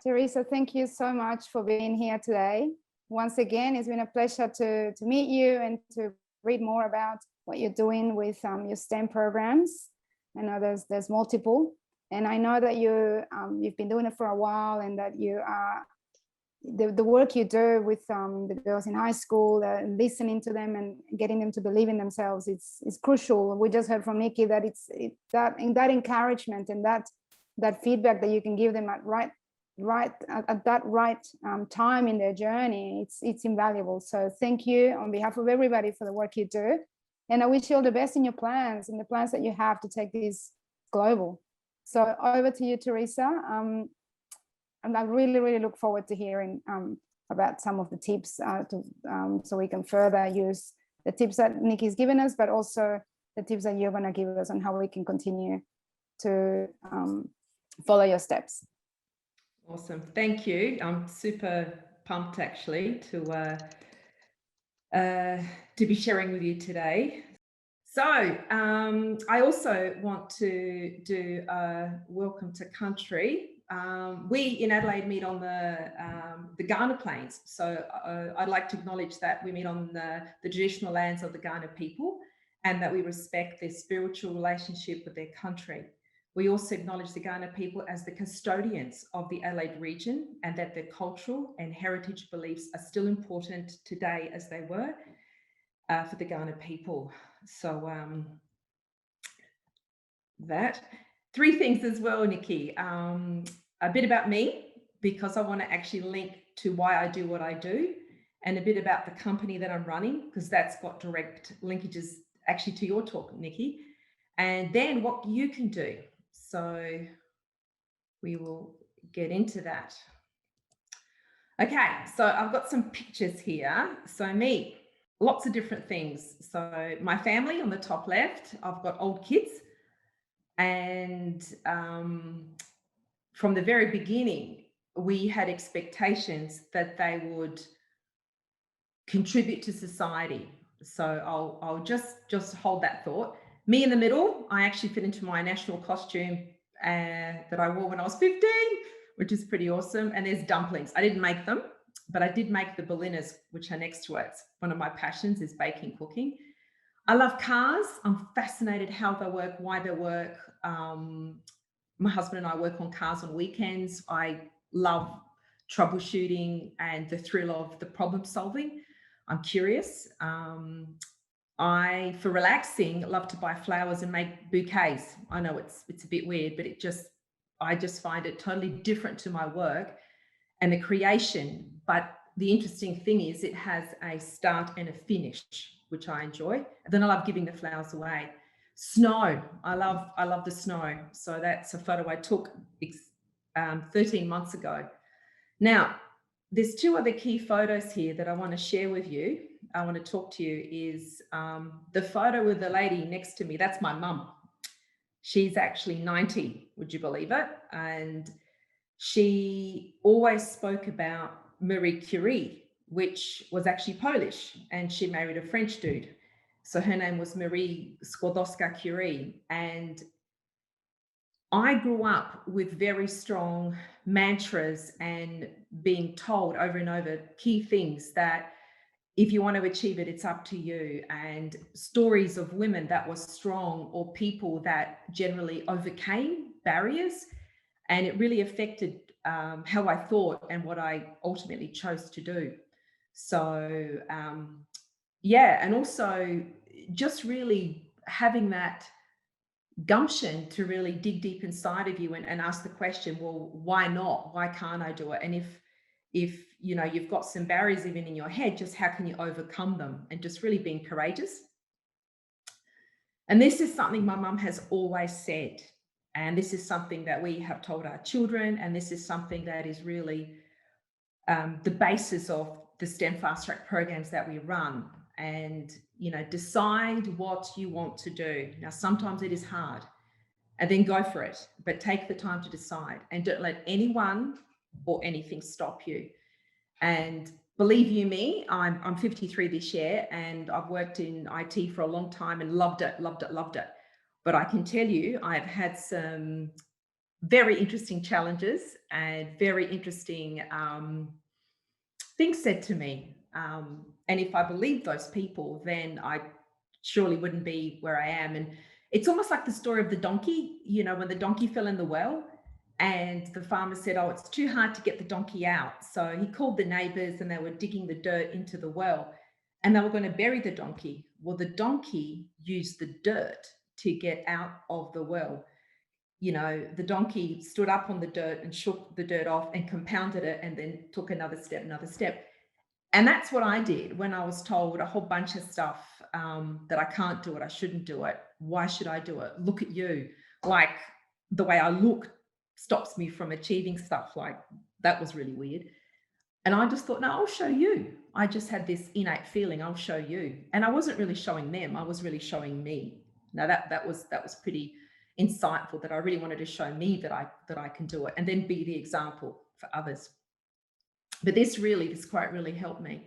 Teresa, thank you so much for being here today. Once again, it's been a pleasure to meet you and to read more about what you're doing with your STEM programs. I know there's multiple, and I know that you've been doing it for a while, and that you are the work you do with the girls in high school, listening to them and getting them to believe in themselves, it's crucial. We just heard from Nikki that that encouragement and that feedback that you can give them at that right time in their journey, it's invaluable. So thank you on behalf of everybody for the work you do, and I wish you all the best in your plans and the plans that you have to take this global. So over to you, Teresa. And I really look forward to hearing about some of the tips so we can further use the tips that Nikki's given us, but also the tips that you're going to give us on how we can continue to follow your steps. Awesome, thank you. I'm super pumped actually to be sharing with you today. So I also want to do a welcome to country. We in Adelaide meet on the Kaurna Plains, so I'd like to acknowledge that we meet on the traditional lands of the Kaurna people, and that we respect their spiritual relationship with their country. We also acknowledge the Kaurna people as the custodians of the Adelaide region, and that their cultural and heritage beliefs are still important today as they were for the Kaurna people. So that. Three things as well, Nikki. A bit about me, because I want to actually link to why I do what I do, and a bit about the company that I'm running, because that's got direct linkages actually to your talk, Nikki, and then what you can do. So we will get into that. Okay, so I've got some pictures here. So me, lots of different things. So my family on the top left, I've got old kids, and from the very beginning, we had expectations that they would contribute to society. So I'll just hold that thought. Me in the middle, I actually fit into my national costume that I wore when I was 15, which is pretty awesome. And there's dumplings. I didn't make them, but I did make the Berliners, which are next to it. One of my passions is baking, cooking. I love cars. I'm fascinated how they work, why they work. My husband and I work on cars on weekends. I love troubleshooting and the thrill of the problem solving. I'm curious. I, for relaxing, love to buy flowers and make bouquets. I know it's a bit weird, but I just find it totally different to my work and the creation. But the interesting thing is it has a start and a finish, which I enjoy. And then I love giving the flowers away. Snow, I love the snow. So that's a photo I took 13 months ago. Now, there's two other key photos here that I want to share with you. I want to talk to you is the photo with the lady next to me. That's my mum. She's actually 90, would you believe it? And she always spoke about Marie Curie, which was actually Polish, and she married a French dude. So her name was Marie Skłodowska-Curie. And I grew up with very strong mantras and being told over and over key things that if you want to achieve it, it's up to you. And stories of women that were strong, or people that generally overcame barriers. And it really affected how I thought and what I ultimately chose to do. So yeah, and also just really having that gumption to really dig deep inside of you and ask the question, well, why not? Why can't I do it? And if you know you've got some barriers even in your head, just how can you overcome them? And just really being courageous. And this is something my mum has always said, and this is something that we have told our children, and this is something that is really the basis of the STEM fast track programs that we run. And you know, decide what you want to do. Now sometimes it is hard, and then go for it, but take the time to decide, and don't let anyone or anything stop you. And believe you me, I'm 53 this year, and I've worked in IT for a long time and loved it. But I can tell you, I've had some very interesting challenges and very interesting things said to me. And if I believed those people, then I surely wouldn't be where I am. And it's almost like the story of the donkey, you know, when the donkey fell in the well and the farmer said, oh, it's too hard to get the donkey out. So he called the neighbors and they were digging the dirt into the well and they were going to bury the donkey. Well, the donkey used the dirt to get out of the well. You know, the donkey stood up on the dirt and shook the dirt off and compounded it and then took another step. And that's what I did when I was told a whole bunch of stuff that I can't do it, I shouldn't do it. Why should I do it? Look at you. Like the way I look stops me from achieving stuff. Like that was really weird. And I just thought, no, I'll show you. I just had this innate feeling, I'll show you. And I wasn't really showing them, I was really showing me. Now that was pretty insightful, that I really wanted to show me that I can do it and then be the example for others. But this quite really helped me.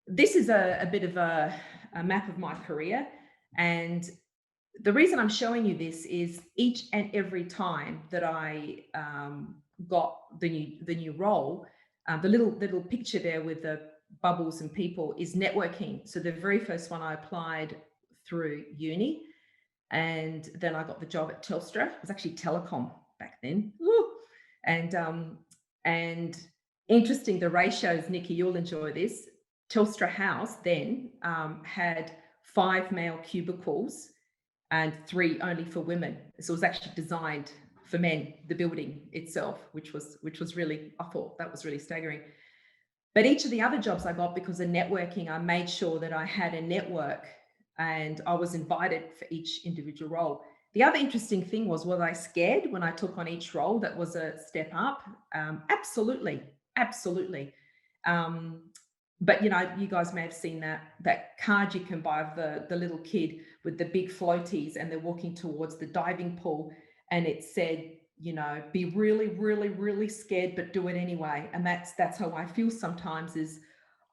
This is a bit of a map of my career. And the reason I'm showing you this is each and every time that I got the new role, the little picture there with the bubbles and people is networking. So the very first one I applied through uni, and then I got the job at Telstra. It was actually telecom back then. Woo! And interesting, the ratios, Nikki, you'll enjoy this. Telstra House then had 5 male cubicles and 3 only for women. So it was actually designed for men, the building itself, which was really, I thought that was really staggering. But each of the other jobs I got, because of networking, I made sure that I had a network and I was invited for each individual role. The other interesting thing was I scared when I took on each role that was a step up? Absolutely. But you know, you guys may have seen that card you can buy of the little kid with the big floaties and they're walking towards the diving pool, and it said, you know, be really, really, really scared, but do it anyway. And that's how I feel sometimes, is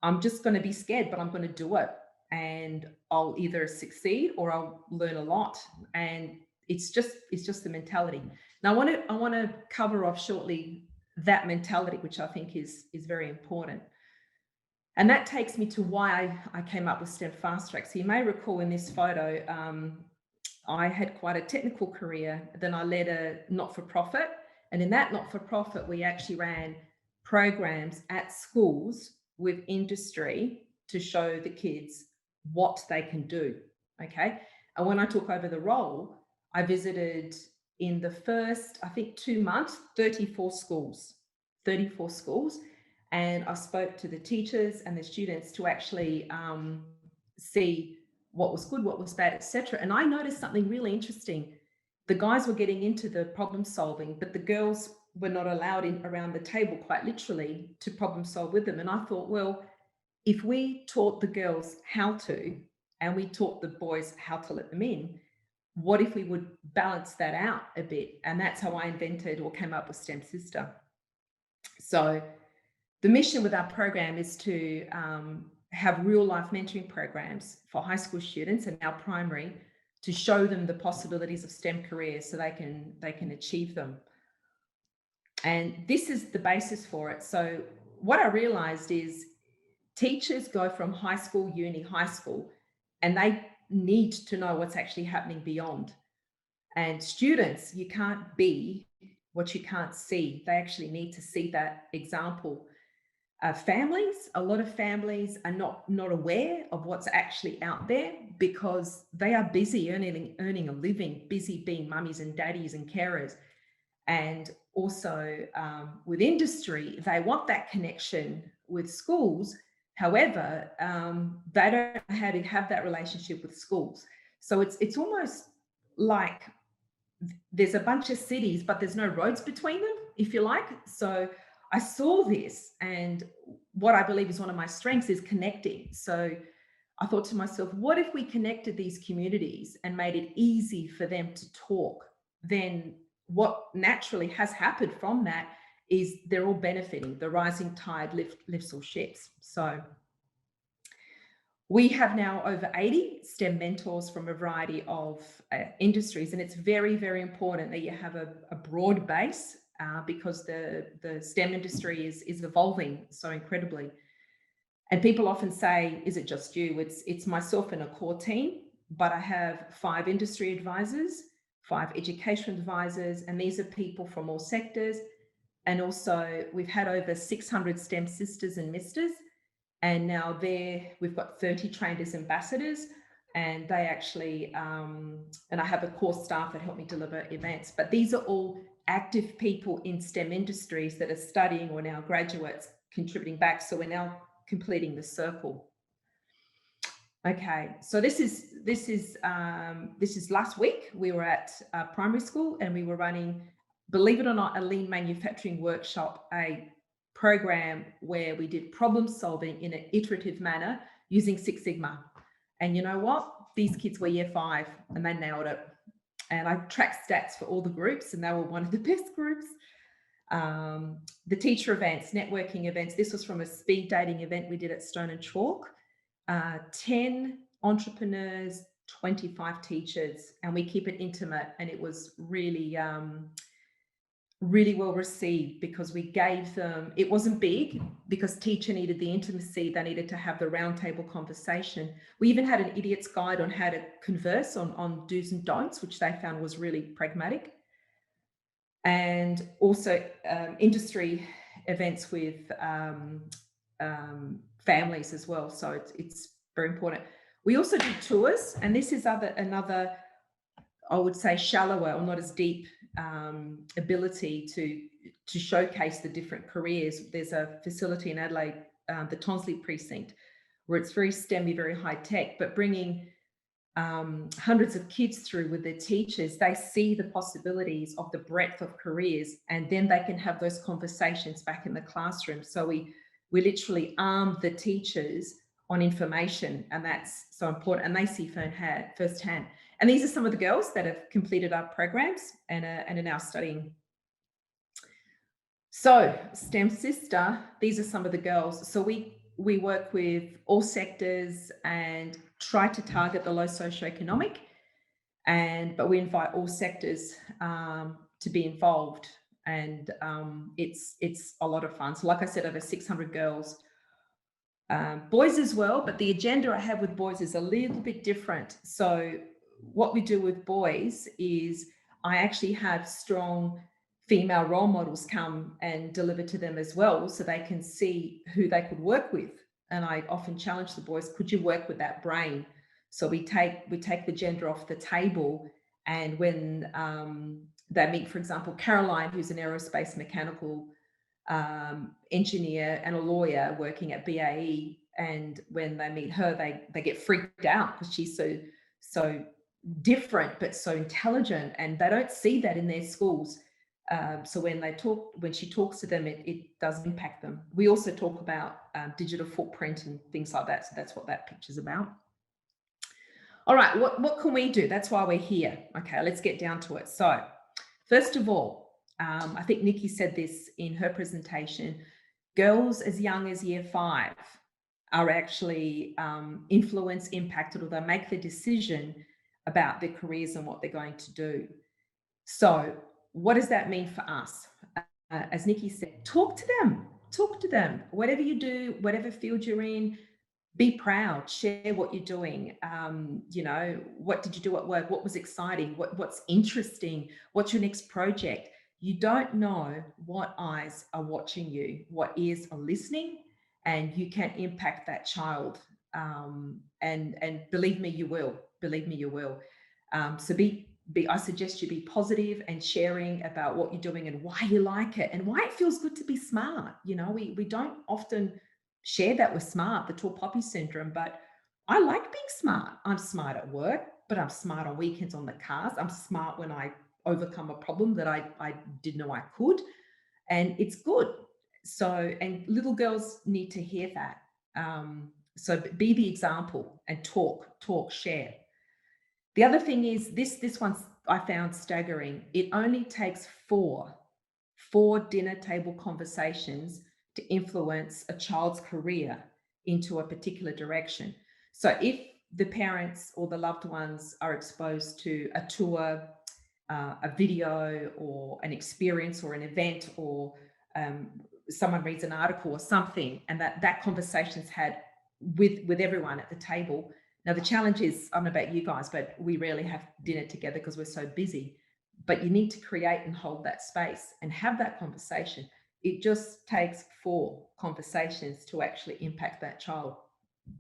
I'm just going to be scared, but I'm going to do it. And I'll either succeed or I'll learn a lot. And it's just the mentality. Now I want to cover off shortly that mentality, which I think is very important. And that takes me to why I came up with STEM Fast Track. So you may recall in this photo, I had quite a technical career. Then I led a not-for-profit. And in that not-for-profit, we actually ran programs at schools with industry to show the kids what they can do, okay? And when I took over the role, I visited in the first, I think 2 months, 34 schools. And I spoke to the teachers and the students to actually see what was good, what was bad, etc. And I noticed something really interesting. The guys were getting into the problem solving, but the girls were not allowed in around the table, quite literally, to problem solve with them. And I thought, well, if we taught the girls how to, and we taught the boys how to let them in, what if we would balance that out a bit? And that's how I invented or came up with STEM Sista. So the mission with our program is to have real life mentoring programs for high school students and now primary, to show them the possibilities of STEM careers so they can achieve them. And this is the basis for it. So what I realized is teachers go from high school, uni, high school, and they need to know what's actually happening beyond. And students, you can't be what you can't see. They actually need to see that example. Families, a lot of families are not aware of what's actually out there because they are busy earning a living, busy being mummies and daddies and carers. And also with industry, they want that connection with schools. However, they don't know how to have that relationship with schools. So it's almost like there's a bunch of cities, but there's no roads between them, if you like. So I saw this, and what I believe is one of my strengths is connecting. So I thought to myself, what if we connected these communities and made it easy for them to talk? Then what naturally has happened from that is they're all benefiting. The rising tide lifts all ships. So We have now over 80 STEM mentors from a variety of industries, and it's very, very important that you have a broad base because the STEM industry is evolving so incredibly. And people often say, is it just you? It's myself and a core team, but I have 5 industry advisors, 5 education advisors, and these are people from all sectors. And also we've had over 600 STEM Sisters and Misters. And now we've got 30 trained as ambassadors, and they actually, and I have a core staff that help me deliver events, but these are all active people in STEM industries that are studying or now graduates contributing back. So we're now completing the circle. Okay, so this is last week. We were at primary school and we were running, believe it or not, a lean manufacturing workshop, a program where we did problem solving in an iterative manner using Six Sigma. And you know what? These kids were year 5 and they nailed it. And I tracked stats for all the groups and they were one of the best groups. The teacher events, networking events. This was from a speed dating event we did at Stone and Chalk. 10 entrepreneurs, 25 teachers, and we keep it intimate. And it was really, really well received because we gave them, it wasn't big because teacher needed the intimacy. They needed to have the roundtable conversation. We even had an idiot's guide on how to converse on do's and don'ts, which they found was really pragmatic. And also industry events with families as well. So it's very important. We also did tours, and this is another, I would say, shallower or not as deep ability to showcase the different careers. There's a facility in Adelaide, the Tonsley precinct, where it's very STEMy, very high tech, but bringing hundreds of kids through with their teachers, they see the possibilities of the breadth of careers, and then they can have those conversations back in the classroom. So we literally arm the teachers on information, and that's so important, and they see firsthand. And these are some of the girls that have completed our programs and are now studying. So STEM Sista, these are some of the girls. So we work with all sectors and try to target the low socioeconomic, but we invite all sectors to be involved, and it's a lot of fun. So like I said, over 600 girls, boys as well, but the agenda I have with boys is a little bit different. So what we do with boys is I actually have strong female role models come and deliver to them as well, so they can see who they could work with. And I often challenge the boys, could you work with that brain? So we take the gender off the table, and when they meet, for example, Caroline, who's an aerospace mechanical engineer and a lawyer working at BAE, and when they meet her, they get freaked out because she's so different but so intelligent, and they don't see that in their schools. So when she talks to them, it does impact them. We also talk about digital footprint and things like that. So that's what that picture's about. All right, what can we do? That's why we're here. Okay, let's get down to it. So first of all, I think Nikki said this in her presentation, girls as young as year 5 are actually influenced, impacted, or they make the decision about their careers and what they're going to do. So what does that mean for us? As Nikki said, talk to them, whatever you do, whatever field you're in, be proud, share what you're doing. You know, what did you do at work? What was exciting? What's interesting? What's your next project? You don't know what eyes are watching you, what ears are listening, and you can impact that child. And believe me, you will. Believe me, you will. So I suggest you be positive and sharing about what you're doing and why you like it and why it feels good to be smart. You know, we don't often share that with smart, the tall poppy syndrome, but I like being smart. I'm smart at work, but I'm smart on weekends on the cars. I'm smart when I overcome a problem that I didn't know I could, and it's good. So, and little girls need to hear that. So be the example and talk, share. The other thing is this one I found staggering. It only takes four dinner table conversations to influence a child's career into a particular direction. So if the parents or the loved ones are exposed to a tour, a video or an experience or an event, or someone reads an article or something, and that conversation's had with everyone at the table. Now, the challenge is, I don't know about you guys, but we rarely have dinner together because we're so busy. But you need to create and hold that space and have that conversation. It just takes 4 conversations to actually impact that child.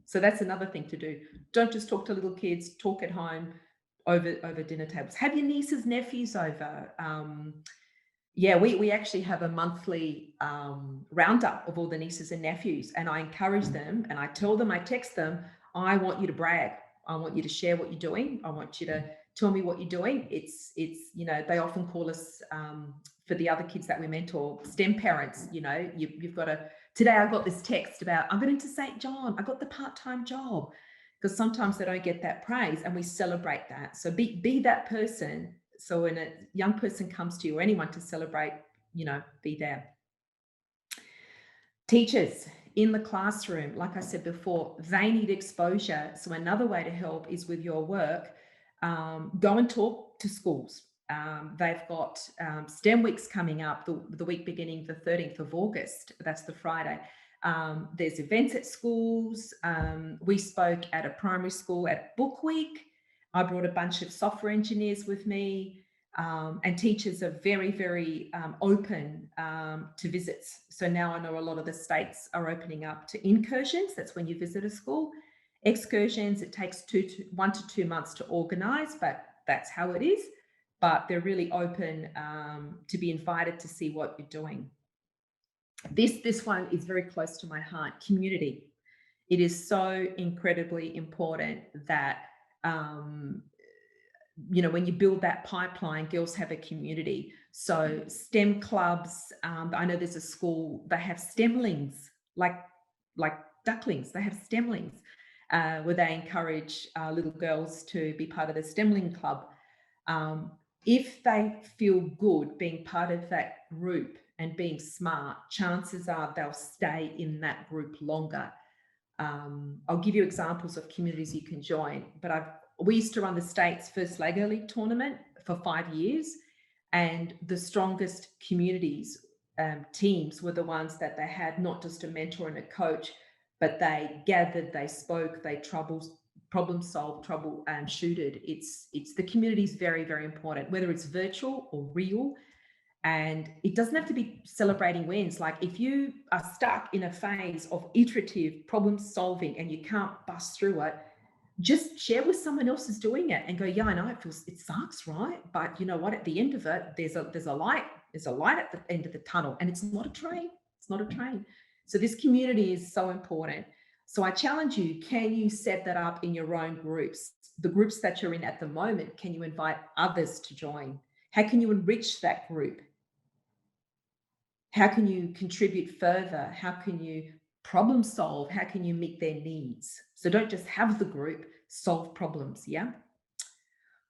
So that's another thing to do. Don't just talk to little kids, talk at home over dinner tables. Have your nieces, nephews over. Yeah, we actually have a monthly roundup of all the nieces and nephews, and I encourage them and I tell them, I text them, I want you to brag. I want you to share what you're doing. I want you to tell me what you're doing. It's you know, they often call us, for the other kids that we mentor, STEM parents. You know, you've got to, today I got this text about, I'm going to St. John, I got the part-time job, because sometimes they don't get that praise, and we celebrate that. So be that person. So when a young person comes to you, or anyone to celebrate, you know, be there. Teachers in the classroom, like I said before, they need exposure. So another way to help is with your work. Go and talk to schools. They've got STEM weeks coming up, the week beginning the 13th of August. That's the Friday. There's events at schools. We spoke at a primary school at Book Week. I brought a bunch of software engineers with me. And teachers are very, very open to visits. So now I know a lot of the states are opening up to incursions. That's when you visit a school. Excursions, it takes 1 to 2 months to organise, but that's how it is. But they're really open to be invited to see what you're doing. This one is very close to my heart, community. It is so incredibly important that you know, when you build that pipeline, girls have a community. So STEM clubs, I know there's a school, they have STEMlings, like ducklings, they have STEMlings, where they encourage little girls to be part of the STEMling club. If they feel good being part of that group and being smart, chances are they'll stay in that group longer. I'll give you examples of communities you can join, but we used to run the state's first Lego League tournament for 5 years, and the strongest communities, teams, were the ones that they had not just a mentor and a coach, but they gathered, they spoke, they problem solved, troubleshooted. It's the community is very, very important, whether it's virtual or real. And it doesn't have to be celebrating wins. Like if you are stuck in a phase of iterative problem solving and you can't bust through it, just share with someone else who's doing it and go, yeah, I know it sucks, right? But you know what, at the end of it, there's a light at the end of the tunnel, and it's not a train. It's not a train. So this community is so important. So I challenge you, can you set that up in your own groups? The groups that you're in at the moment, can you invite others to join? How can you enrich that group? How can you contribute further? How can you problem solve? How can you meet their needs? So don't just have the group, solve problems, yeah?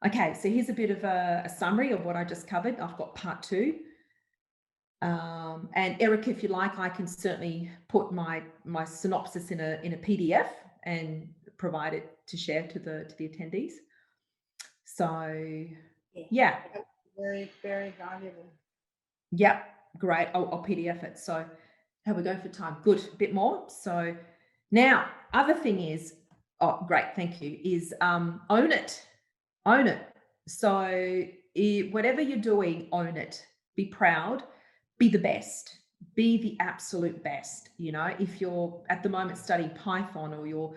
Okay, so here's a bit of a summary of what I just covered. I've got part 2. And Eric, if you like, I can certainly put my synopsis in a PDF and provide it to share to the attendees. So yeah. Very, very valuable. Yep. Great. I'll PDF it. So how are we going for time? Good. A bit more. So now, other thing is, oh, great. Thank you. Is own it. Own it. So whatever you're doing, own it. Be proud. Be the best. Be the absolute best. You know, if you're at the moment studying Python or you're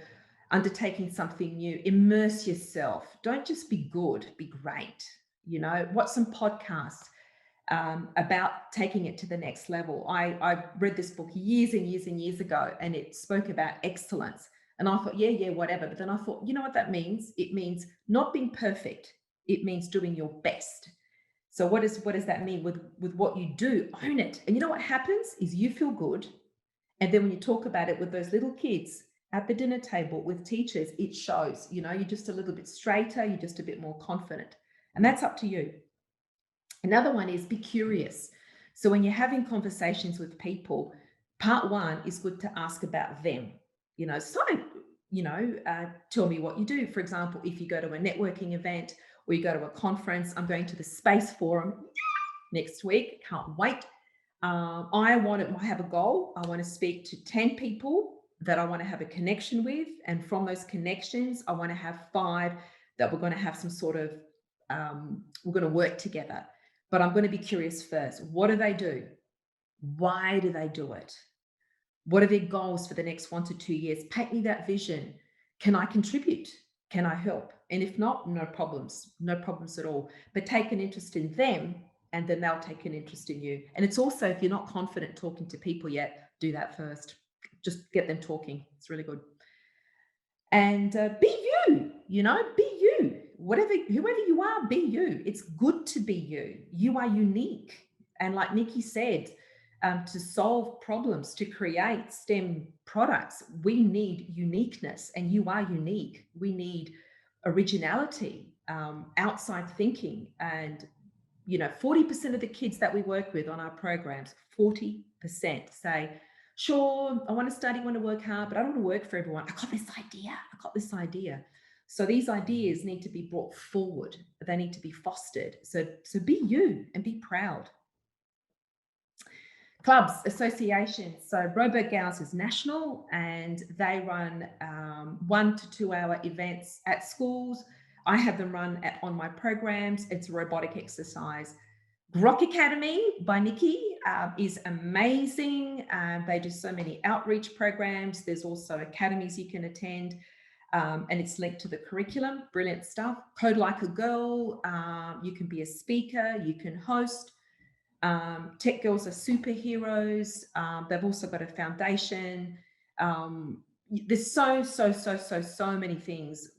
undertaking something new, immerse yourself. Don't just be good. Be great. You know, watch some podcasts. About taking it to the next level. I read this book years and years and years ago, and it spoke about excellence. And I thought, yeah, whatever. But then I thought, you know what that means? It means not being perfect. It means doing your best. So what does that mean? With what you do, own it. And you know what happens is you feel good. And then when you talk about it with those little kids at the dinner table with teachers, it shows, you know, you're just a little bit straighter, you're just a bit more confident. And that's up to you. Another one is be curious. So when you're having conversations with people, part 1 is good to ask about them. You know, so tell me what you do. For example, if you go to a networking event or you go to a conference, I'm going to the Space Forum next week. Can't wait. I have a goal. I want to speak to 10 people that I want to have a connection with. And from those connections, I want to have 5 that we're going to have some sort of, we're going to work together. But I'm going to be curious first. What do they do? Why do they do it? What are their goals for the next 1 to 2 years? Paint me that vision. Can I contribute? Can I help? And if not, no problems at all. But take an interest in them, and then they'll take an interest in you. And it's also, if you're not confident talking to people yet, do that first. Just get them talking. It's really good. And be you, be you. Whoever you are, be you. It's good to be you. You are unique. And like Nikki said, to solve problems, to create STEM products, we need uniqueness, and you are unique. We need originality, outside thinking, and 40% of the kids that we work with on our programs, 40% say, sure, I want to study, I want to work hard, but I don't want to work for everyone. I got this idea. So these ideas need to be brought forward. They need to be fostered. So be you and be proud. Clubs, associations. So Broberg Gals is national, and they run 1 to 2 hour events at schools. I have them run on my programs. It's a robotic exercise. Grok Academy by Nikki is amazing. They do so many outreach programs. There's also academies you can attend, and it's linked to the curriculum. Brilliant stuff. Code Like a Girl. You can be a speaker. You can host. Tech Girls are superheroes. They've also got a foundation. There's so many things.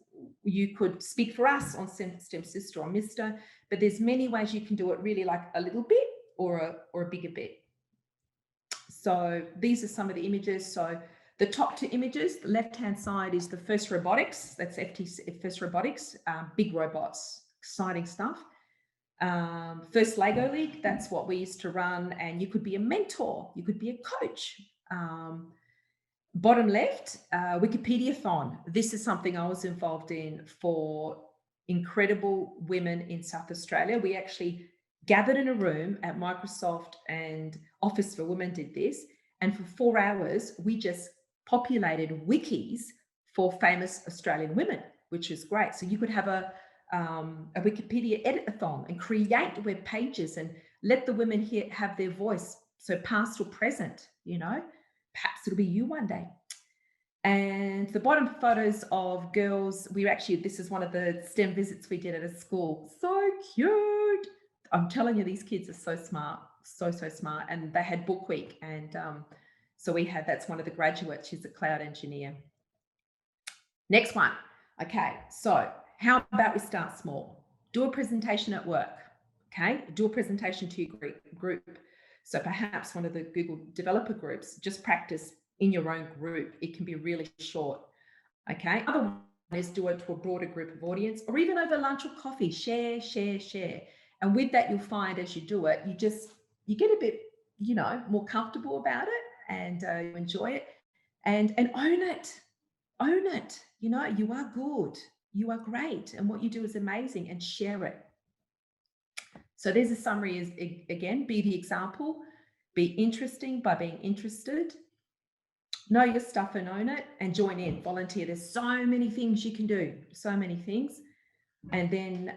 You could speak for us on STEM Sista or Mr, but there's many ways you can do it, really, like a little bit or a bigger bit. So these are some of the images. So the top 2 images, the left-hand side is the First Robotics. That's FTC, First Robotics, big robots, exciting stuff. First Lego League, that's what we used to run, and you could be a mentor, you could be a coach. Bottom left, Wikipedia-thon. This is something I was involved in for incredible women in South Australia. We actually gathered in a room at Microsoft, and Office for Women did this, and for 4 hours we just populated wikis for famous Australian women, which is great. So you could have a Wikipedia edit-a-thon and create web pages and let the women here have their voice. So past or present, perhaps it'll be you one day. And the bottom photos of girls, this is one of the STEM visits we did at a school. So cute. I'm telling you, these kids are so smart, so smart. And they had book week. And so that's one of the graduates. She's a cloud engineer. Next one. Okay, so how about we start small? Do a presentation at work, okay? Do a presentation to your group. So perhaps one of the Google developer groups, just practice in your own group. It can be really short, okay? Other one is do it to a broader group of audience, or even over lunch or coffee. Share. And with that, you'll find as you do it, you get a bit, more comfortable about it, and you enjoy it, and own it. Own it. You are good. You are great, and what you do is amazing, and share it. So there's a summary. Is again, be the example, be interesting by being interested, know your stuff and own it, and join in, volunteer. There's so many things you can do, so many things. And then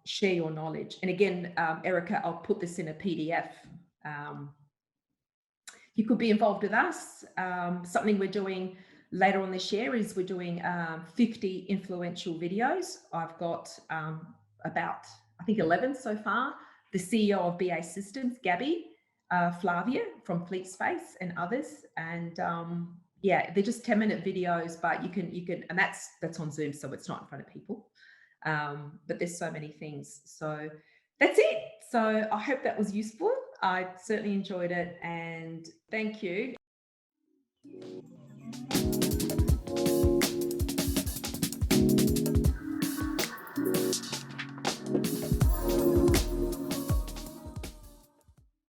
share your knowledge. And again, Erica, I'll put this in a PDF. You could be involved with us. Something we're doing later on this year is we're doing 50 influential videos. I've got about, I think, 11 so far. The CEO of BA Systems, Gabby, Flavia from Fleet Space, and others. And yeah, they're just 10-minute videos, but you can, and that's on Zoom, so it's not in front of people. But there's so many things. So that's it. So I hope that was useful. I certainly enjoyed it, and thank you.